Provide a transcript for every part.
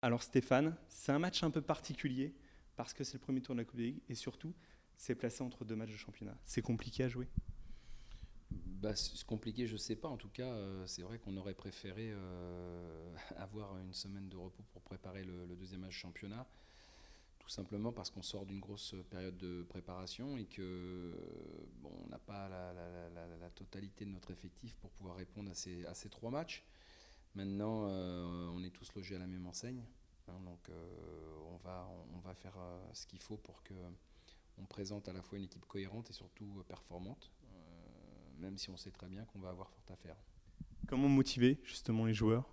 Alors Stéphane, c'est un match un peu particulier parce que c'est le premier tour de la Coupe de Ligue et surtout, c'est placé entre deux matchs de championnat. C'est compliqué à jouer. Bah, c'est compliqué, je sais pas. En tout cas, c'est vrai qu'on aurait préféré avoir une semaine de repos pour préparer le deuxième match championnat, tout simplement parce qu'on sort d'une grosse période de préparation et que bon, on n'a pas la totalité de notre effectif pour pouvoir répondre à ces trois matchs. Maintenant, on est tous logés à la même enseigne, hein, donc on va faire ce qu'il faut pour que on présente à la fois une équipe cohérente et surtout performante, même si on sait très bien qu'on va avoir fort à faire. Comment motiver justement les joueurs?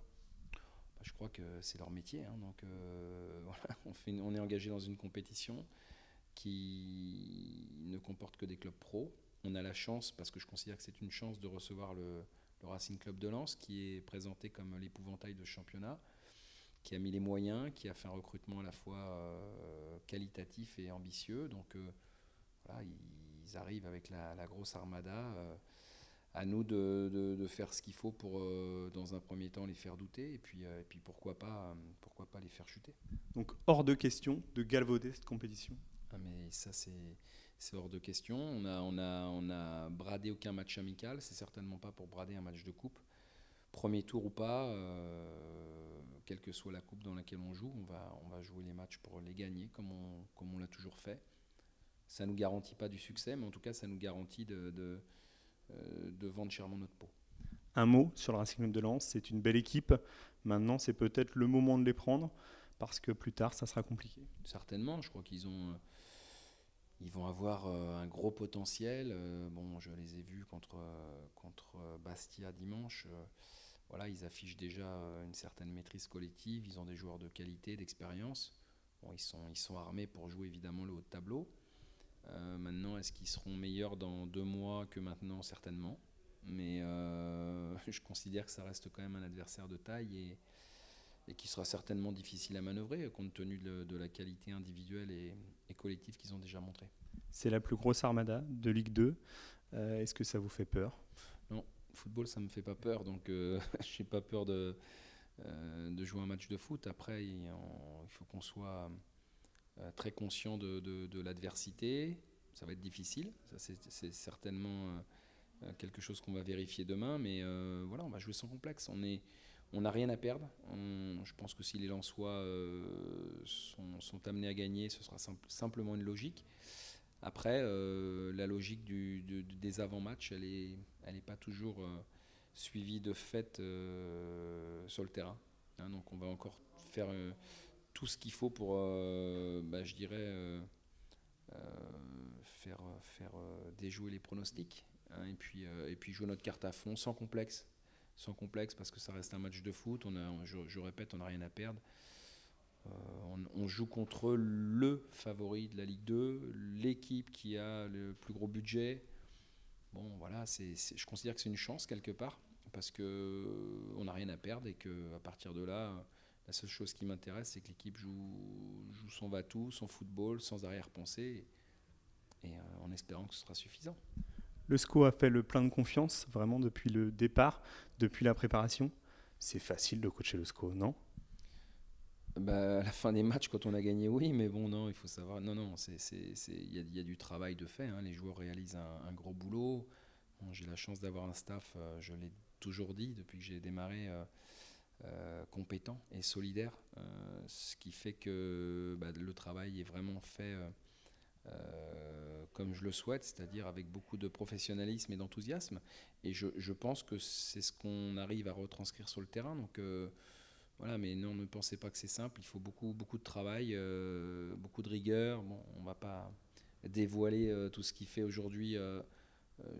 Bah, je crois que c'est leur métier, hein, donc voilà, on est engagé dans une compétition qui ne comporte que des clubs pro. On a la chance, parce que je considère que c'est une chance, de recevoir le Racing Club de Lens, qui est présenté comme l'épouvantail de ce championnat, qui a mis les moyens, qui a fait un recrutement à la fois qualitatif et ambitieux. Donc voilà, ils arrivent avec la grosse armada. À nous de faire ce qu'il faut pour, dans un premier temps, les faire douter et puis pourquoi pas les faire chuter. Donc hors de question de galvauder cette compétition. Ah, mais ça, c'est hors de question. On a bradé aucun match amical. C'est certainement pas pour brader un match de coupe. Premier tour ou pas, quelle que soit la coupe dans laquelle on joue, on va jouer les matchs pour les gagner comme on l'a toujours fait. Ça ne nous garantit pas du succès, mais en tout cas, ça nous garantit de vendre chèrement notre peau. Un mot sur le Racing Club de Lens, c'est une belle équipe. Maintenant, c'est peut-être le moment de les prendre parce que plus tard, ça sera compliqué. Certainement, je crois ils vont avoir un gros potentiel. Bon, je les ai vus contre Bastia dimanche. Voilà, ils affichent déjà une certaine maîtrise collective. Ils ont des joueurs de qualité, d'expérience. Bon, ils sont armés pour jouer évidemment le haut de tableau. Maintenant, est-ce qu'ils seront meilleurs dans 2 mois que maintenant? Certainement. Mais je considère que ça reste quand même un adversaire de taille et qui sera certainement difficile à manœuvrer compte tenu de la qualité individuelle et collective qu'ils ont déjà montré. C'est la plus grosse armada de Ligue 2. Est-ce que ça vous fait peur? Non, le football, ça me fait pas peur, donc j'ai pas peur de jouer un match de foot. Après, il faut qu'on soit très conscient de l'adversité. Ça va être difficile, ça c'est certainement quelque chose qu'on va vérifier demain, mais voilà, on va jouer sans complexe. On n'a rien à perdre. Je pense que si les Lensois sont amenés à gagner, ce sera simplement une logique. Après, la logique des avant-matchs, elle est pas toujours suivie de fait sur le terrain. Hein, donc on va encore faire tout ce qu'il faut pour, bah, je dirais, faire déjouer les pronostics, hein, et puis jouer notre carte à fond, sans complexe parce que ça reste un match de foot. Je répète, on n'a rien à perdre. On joue contre le favori de la Ligue 2, l'équipe qui a le plus gros budget. Bon, voilà, je considère que c'est une chance quelque part parce que on n'a rien à perdre et que à partir de là, la seule chose qui m'intéresse, c'est que l'équipe joue son va-tout, son football, sans arrière-pensée, et en espérant que ce sera suffisant. Le SCO a fait le plein de confiance, vraiment, depuis le départ, depuis la préparation. C'est facile de coacher le SCO, non? Bah, à la fin des matchs, quand on a gagné, oui, mais bon, non, il faut savoir. Non, non, il y a du travail de fait, hein. Les joueurs réalisent un gros boulot. Bon, j'ai la chance d'avoir un staff, je l'ai toujours dit depuis que j'ai démarré, compétent et solidaire, ce qui fait que bah, le travail est vraiment fait comme je le souhaite, c'est-à-dire avec beaucoup de professionnalisme et d'enthousiasme. Et je pense que c'est ce qu'on arrive à retranscrire sur le terrain. Donc voilà, mais non, ne pensez pas que c'est simple. Il faut beaucoup de travail, beaucoup de rigueur. Bon, on ne va pas dévoiler tout ce qui fait aujourd'hui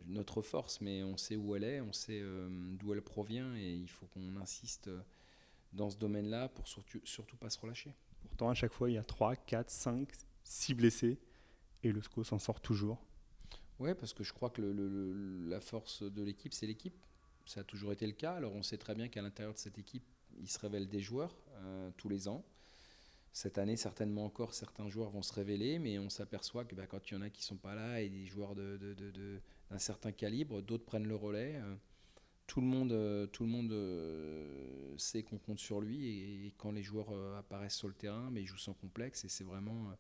notre force, mais on sait où elle est, on sait d'où elle provient, et il faut qu'on insiste dans ce domaine-là pour surtout pas se relâcher. Pourtant, à chaque fois, il y a 3, 4, 5, 6 blessés et le SCO s'en sort toujours. Ouais, parce que je crois que la force de l'équipe, c'est l'équipe. Ça a toujours été le cas. Alors on sait très bien qu'à l'intérieur de cette équipe, il se révèle des joueurs tous les ans. Cette année, certainement encore, certains joueurs vont se révéler, mais on s'aperçoit que bah, quand il y en a qui ne sont pas là et des joueurs d'un certain calibre, d'autres prennent le relais. tout le monde sait qu'on compte sur lui et quand les joueurs apparaissent sur le terrain, mais ils jouent sans complexe et c'est vraiment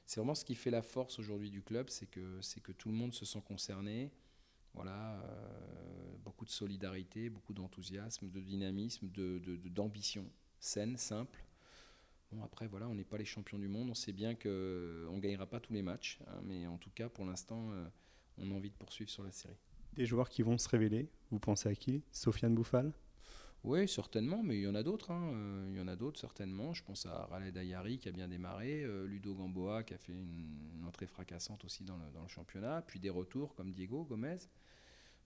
ce qui fait la force aujourd'hui du club, c'est que tout le monde se sent concerné. Voilà, beaucoup de solidarité, beaucoup d'enthousiasme, de dynamisme, d'ambition saine, simple. Bon, après, voilà, on n'est pas les champions du monde. On sait bien qu'on ne gagnera pas tous les matchs. Hein, mais en tout cas, pour l'instant, on a envie de poursuivre sur la série. Des joueurs qui vont se révéler, vous pensez à qui? Sofiane Bouffal? Oui, certainement, mais il y en a d'autres. Hein, il y en a d'autres, certainement. Je pense à Raled Ayari qui a bien démarré, Ludo Gamboa qui a fait une entrée fracassante aussi dans le championnat, puis des retours comme Diego Gomez.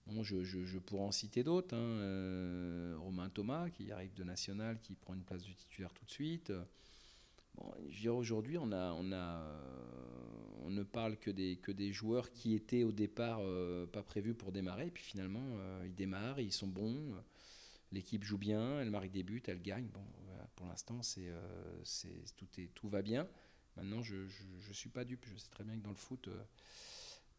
Bon, je pourrais en citer d'autres. Hein, Romain Thomas qui arrive de National, qui prend une place de titulaire tout de suite. Bon, je dirais aujourd'hui, on ne parle que des joueurs qui étaient au départ pas prévus pour démarrer. Et puis finalement, ils démarrent, ils sont bons. L'équipe joue bien, elle marque des buts, elle gagne. Bon, voilà, pour l'instant, tout va bien. Maintenant, je ne suis pas dupe. Je sais très bien que dans le foot,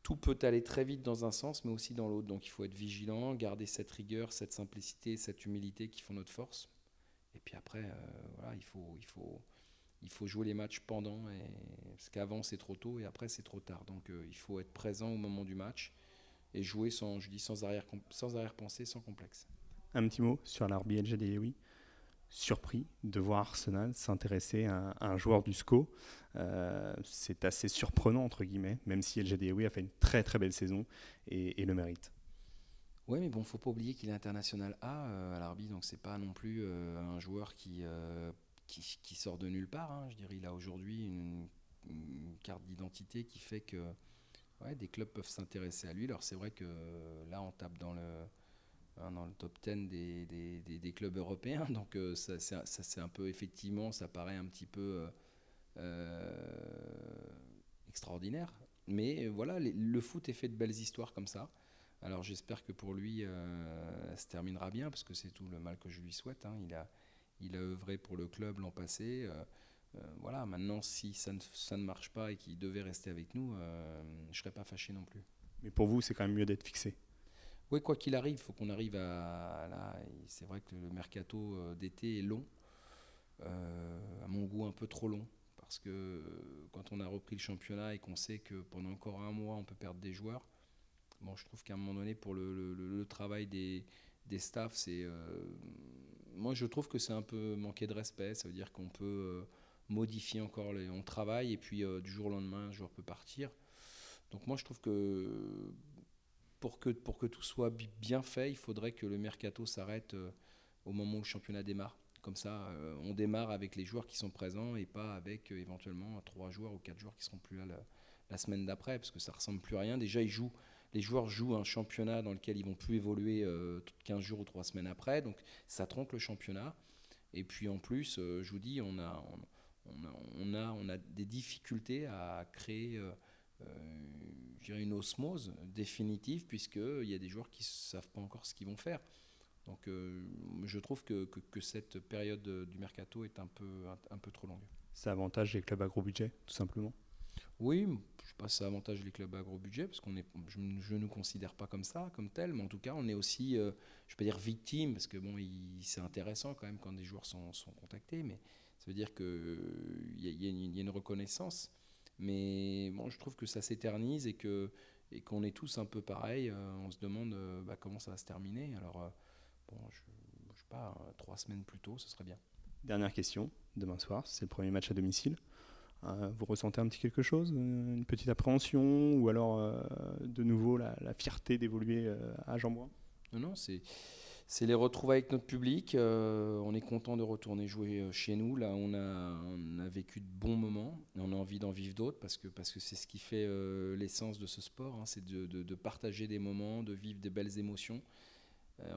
tout peut aller très vite dans un sens, mais aussi dans l'autre. Donc il faut être vigilant, garder cette rigueur, cette simplicité, cette humilité qui font notre force. Et puis après, voilà, il faut jouer les matchs pendant, parce qu'avant c'est trop tôt et après c'est trop tard. Donc il faut être présent au moment du match et jouer sans arrière-pensée, sans complexe. Un petit mot sur l'Arbi El Jadeiwi. Surpris de voir Arsenal s'intéresser à un joueur du SCO. C'est assez surprenant, entre guillemets, même si El Jadeiwi a fait une très très belle saison et le mérite. Oui, mais bon, faut pas oublier qu'il est international A à l'Arbi, donc c'est pas non plus un joueur qui sort de nulle part. Hein. Je dirais, il a aujourd'hui une carte d'identité qui fait que ouais, des clubs peuvent s'intéresser à lui. Alors c'est vrai que là, on tape dans le top 10 des clubs européens, donc ça c'est un peu, effectivement, ça paraît un petit peu extraordinaire. Mais voilà, le foot est fait de belles histoires comme ça. Alors j'espère que pour lui, ça se terminera bien, parce que c'est tout le mal que je lui souhaite. Hein. Il a œuvré pour le club l'an passé. Voilà, maintenant, si ça ne marche pas et qu'il devait rester avec nous, je ne serais pas fâché non plus. Mais pour vous, c'est quand même mieux d'être fixé. Oui, quoi qu'il arrive, il faut qu'on arrive à... Là, c'est vrai que le mercato d'été est long, à mon goût un peu trop long, parce que quand on a repris le championnat et qu'on sait que pendant encore un mois, on peut perdre des joueurs, bon, je trouve qu'à un moment donné, pour le travail des staffs, moi, je trouve que c'est un peu manquer de respect. Ça veut dire qu'on peut modifier encore, on travaille, et puis du jour au lendemain, un joueur peut partir. Donc moi, je trouve que pour que tout soit bien fait, il faudrait que le mercato s'arrête au moment où le championnat démarre. Comme ça, on démarre avec les joueurs qui sont présents et pas avec éventuellement 3 joueurs ou 4 joueurs qui seront plus là la semaine d'après, parce que ça ressemble plus à rien. Déjà, les joueurs jouent un championnat dans lequel ils vont plus évoluer 15 jours ou 3 semaines après, donc ça tronque le championnat. Et puis en plus, je vous dis, on a des difficultés à créer je dirais une osmose définitive, puisqu'il y a des joueurs qui ne savent pas encore ce qu'ils vont faire. Donc je trouve que cette période du mercato est un peu trop longue. Ça avantage les clubs à gros budget, tout simplement. Oui, je ne sais pas si ça avantage les clubs à gros budget, parce je ne nous considère pas comme ça, comme tel, mais en tout cas, on est aussi, je ne vais pas dire victime, parce que bon, c'est intéressant quand même quand des joueurs sont contactés, mais ça veut dire qu'il y a une reconnaissance. Mais bon, je trouve que ça s'éternise et qu'on est tous un peu pareil. On se demande comment ça va se terminer. Alors, bon, je sais pas, 3 semaines plus tôt, ce serait bien. Dernière question, demain soir, c'est le premier match à domicile. Vous ressentez un petit quelque chose, une petite appréhension, ou alors de nouveau la fierté d'évoluer à Jean-Bouin? Non, c'est les retrouvailles avec notre public. On est content de retourner jouer chez nous. Là, on a vécu de bons moments. Et on a envie d'en vivre d'autres, parce que c'est ce qui fait l'essence de ce sport. Hein, c'est de partager des moments, de vivre des belles émotions.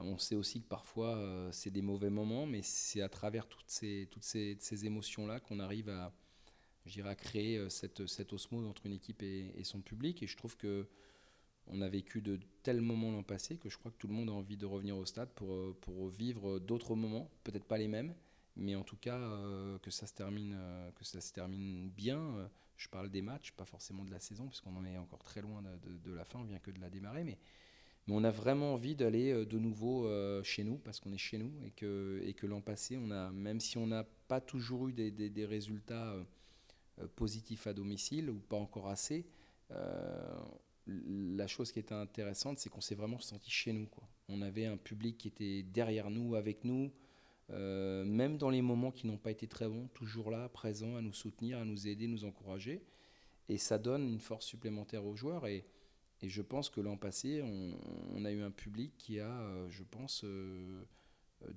On sait aussi que parfois, c'est des mauvais moments, mais c'est à travers toutes ces émotions-là qu'on arrive à créer cette osmose entre une équipe et son public. Et je trouve que on a vécu de tels moments l'an passé que je crois que tout le monde a envie de revenir au stade pour vivre d'autres moments, peut-être pas les mêmes, mais en tout cas que ça se termine bien. Je parle des matchs, pas forcément de la saison, puisqu'on en est encore très loin de la fin, on vient que de la démarrer, Mais on a vraiment envie d'aller de nouveau chez nous, parce qu'on est chez nous, et que l'an passé, même si on n'a pas toujours eu des résultats positifs à domicile, ou pas encore assez, euh, la chose qui était intéressante, c'est qu'on s'est vraiment senti chez nous, quoi. On avait un public qui était derrière nous, avec nous, même dans les moments qui n'ont pas été très bons, toujours là, présent, à nous soutenir, à nous aider, nous encourager. Et ça donne une force supplémentaire aux joueurs. Et je pense que l'an passé, on a eu un public qui a, je pense,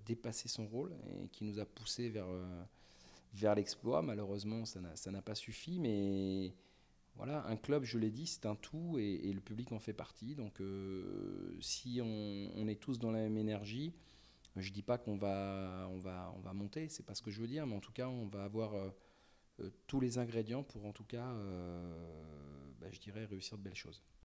dépassé son rôle et qui nous a poussé vers l'exploit. Malheureusement, ça n'a pas suffi, mais voilà, un club, je l'ai dit, c'est un tout et le public en fait partie. Donc si on est tous dans la même énergie, je ne dis pas on va monter, c'est pas ce que je veux dire, mais en tout cas, on va avoir tous les ingrédients pour en tout cas, je dirais, réussir de belles choses.